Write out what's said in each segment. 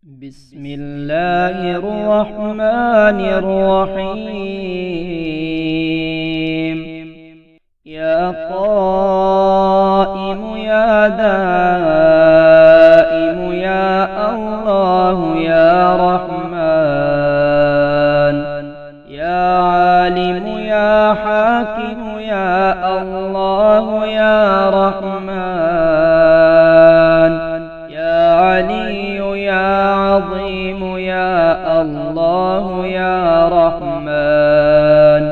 بسم الله الرحمن الرحيم. يا قائم يا دائم يا الله يا رحمن، يا عالم يا حاكم يا الله يا رحمن، يا علي يا عظيم يا الله يا رحمن،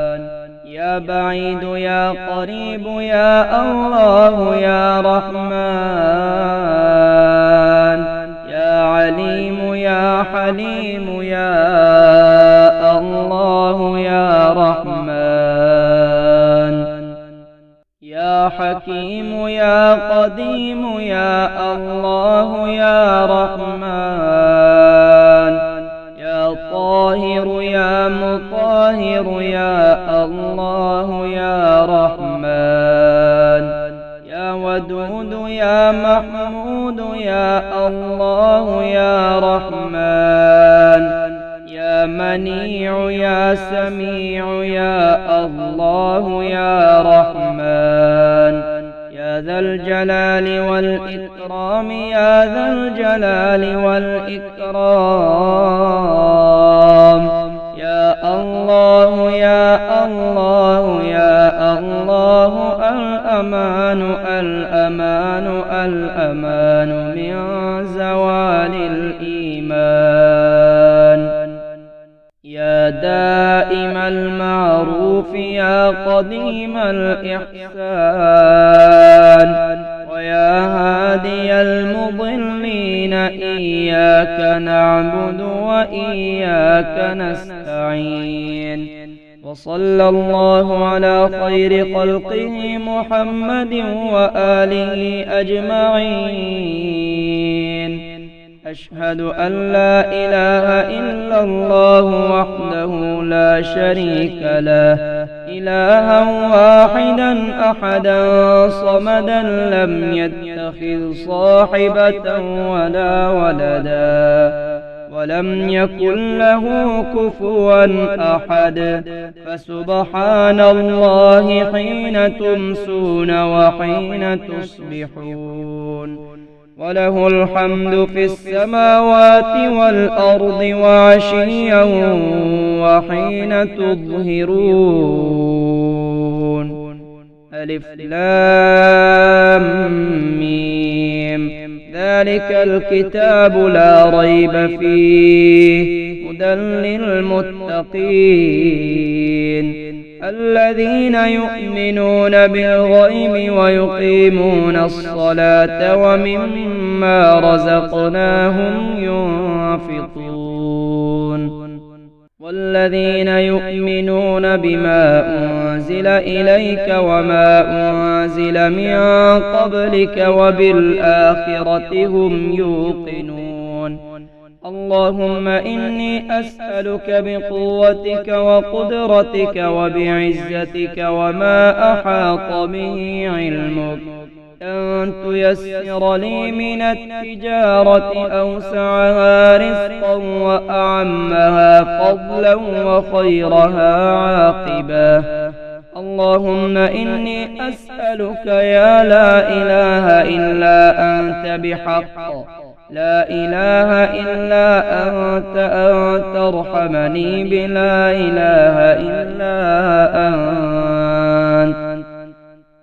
يا بعيد يا قريب يا الله يا رحمن، يا عليم يا حليم يا الله يا رحمن، يا حكيم يا قديم يا الله يا رحمن، يا طاهر يا مطهر يا الله يا رحمن، يا ودود يا محمود يا الله يا رحمن، يا منيع يا سميع يا الله يا رحمن، يا ذا الجلال والإكرام يا ذا الجلال والإكرام، يا الله يا الله يا الله، الأمان الأمان الأمان من زوال الإيمان، يا دائم المعروف يا قديم الإحسان، ويا هادي المضلين إياك نعبد وإياك نستعين. وصلى الله على خير خلقه محمد وآله أجمعين. أشهد أن لا إله إلا الله وحده لا شريك له، إلها واحدا أحدا صمدا لم يتخذ صاحبة ولا ولدا، ولم يكن له كفوا أحد، فسبحان الله حين تمسون وحين تصبحون، وله الحمد في السماوات والأرض وعشيا وحين تظهرون. ألف لام ميم، ذلك الكتاب لا ريب فيه، هدى للمتقين الذين يؤمنون بالغيب ويقيمون الصلاة ومما رزقناهم ينفقون، والذين يؤمنون بما أنزل إليك وما أنزل من قبلك وبالآخرة هم يوقنون. اللهم إني أسألك بقوتك وقدرتك وبعزتك وما أحاط به علمك أن تيسر لي من التجارة أوسعها رزقا وأعمها فضلا وخيرها عاقبا. اللهم إني أسألك يا لا إله إلا أنت بحق لا إله إلا أنت أن ترحمني بلا إله إلا أنت.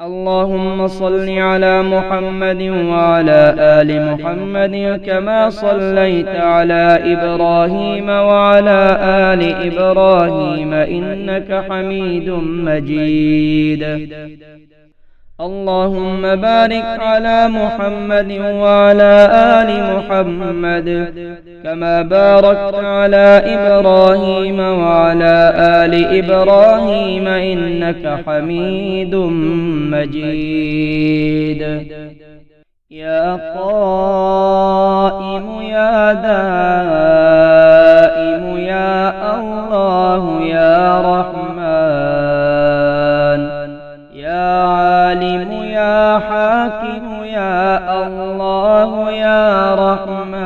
اللهم صل على محمد وعلى آل محمد كما صليت على إبراهيم وعلى آل إبراهيم إنك حميد مجيد. اللهم بارك على محمد وعلى آل محمد كما باركت على إبراهيم وعلى آل إبراهيم إنك حميد مجيد. يا قائم يا دائم يا الله يا رحمن، يا عالم يا حاكم، حاكم يا الله يا رحمن، يا بعيد يا قريب يا الله يا رحمن، يا علي يا عظيم يا الله يا رحمن، يا عليم يا حليم يا الله يا رحمن، يا علي يا عظيم يا الله يا رحمن، يا عليم يا حاكم يا الله يا رحمن، يا عليم يا حليم يا الله يا رحمن،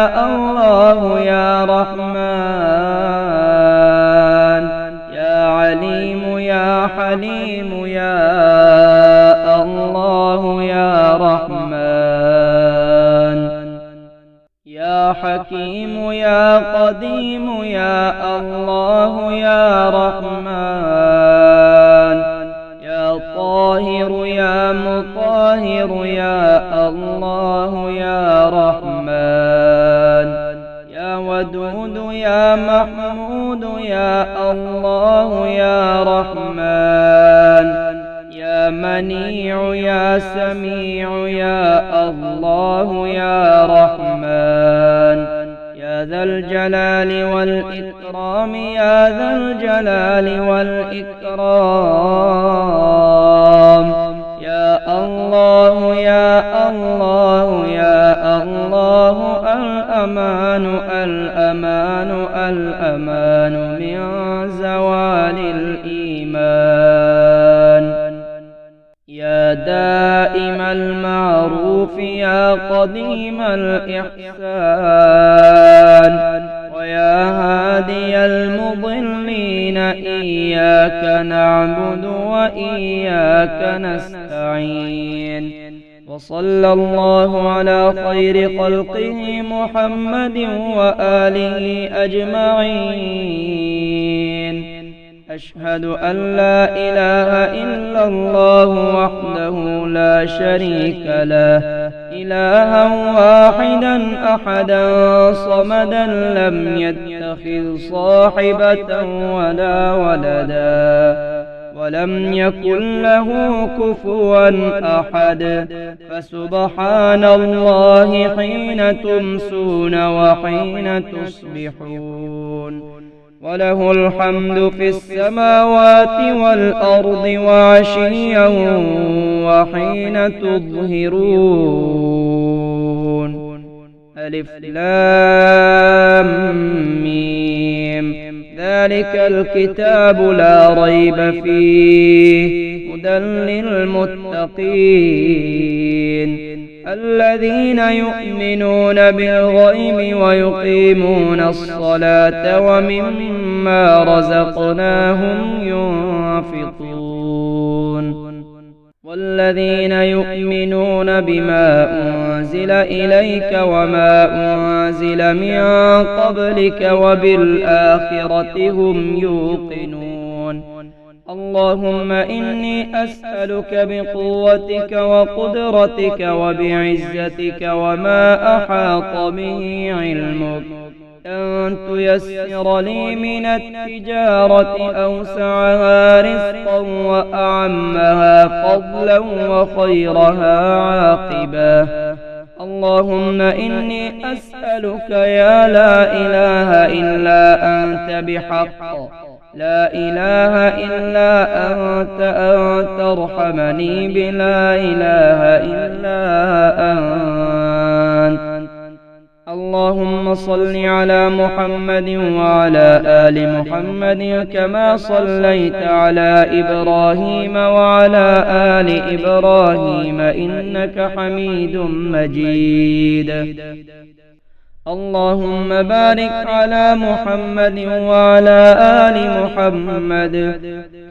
يا الله يا رحمن، يا عليم يا حليم يا الله يا رحمن، يا حكيم يا قديم يا الله يا رحمن، يا طاهر يا مطهر يا الله يا رحمن، يا ودود يا محمود يا الله يا رحمن، يا منيع يا سميع يا الله يا رحمن، يا ذا الجلال والإكرام يا ذا الجلال والإكرام، يا الله يا الله يا الله، الأمان الأمان الأمان من زوال الإيمان، يا دائم المعروف يا قديم الإحسان، ويا هادي المضلين إياك نعبد وإياك نستعين. وصلى الله على خير خلقه محمد وآله أجمعين. أشهد أن لا إله إلا الله وحده لا شريك له، إلها واحدا أحدا صمدا لم يتخذ صاحبة ولا ولدا، ولم يكن له كفوا أحد، فسبحان الله حين تمسون وحين تصبحون، وله الحمد في السماوات والأرض وعشيا وحين تظهرون. ألف لام ميم، ذلك الكتاب لا ريب فيه، هدى للمتقين الذين يؤمنون بالغيب ويقيمون الصلاة ومما رزقناهم ينفقون، والذين يؤمنون بما أنزل إليك وما أنزل من قبلك وبالآخرة هم يوقنون. اللهم إني أسألك بقوتك وقدرتك وبعزتك وما أحاط به علمك أن تيسر لي من التجارة أوسعها رزقا وأعمها فضلا وخيرها عاقبا. اللهم إني أسألك يا لا إله إلا أنت بحق لا إله إلا أنت أن ترحمني بلا إله إلا أنت. اللهم صل على محمد وعلى آل محمد كما صليت على إبراهيم وعلى آل إبراهيم إنك حميد مجيد. اللهم بارك على محمد وعلى آل محمد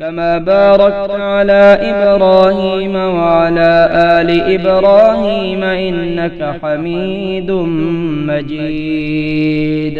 كما باركت على إبراهيم وعلى آل إبراهيم إنك حميد مجيد.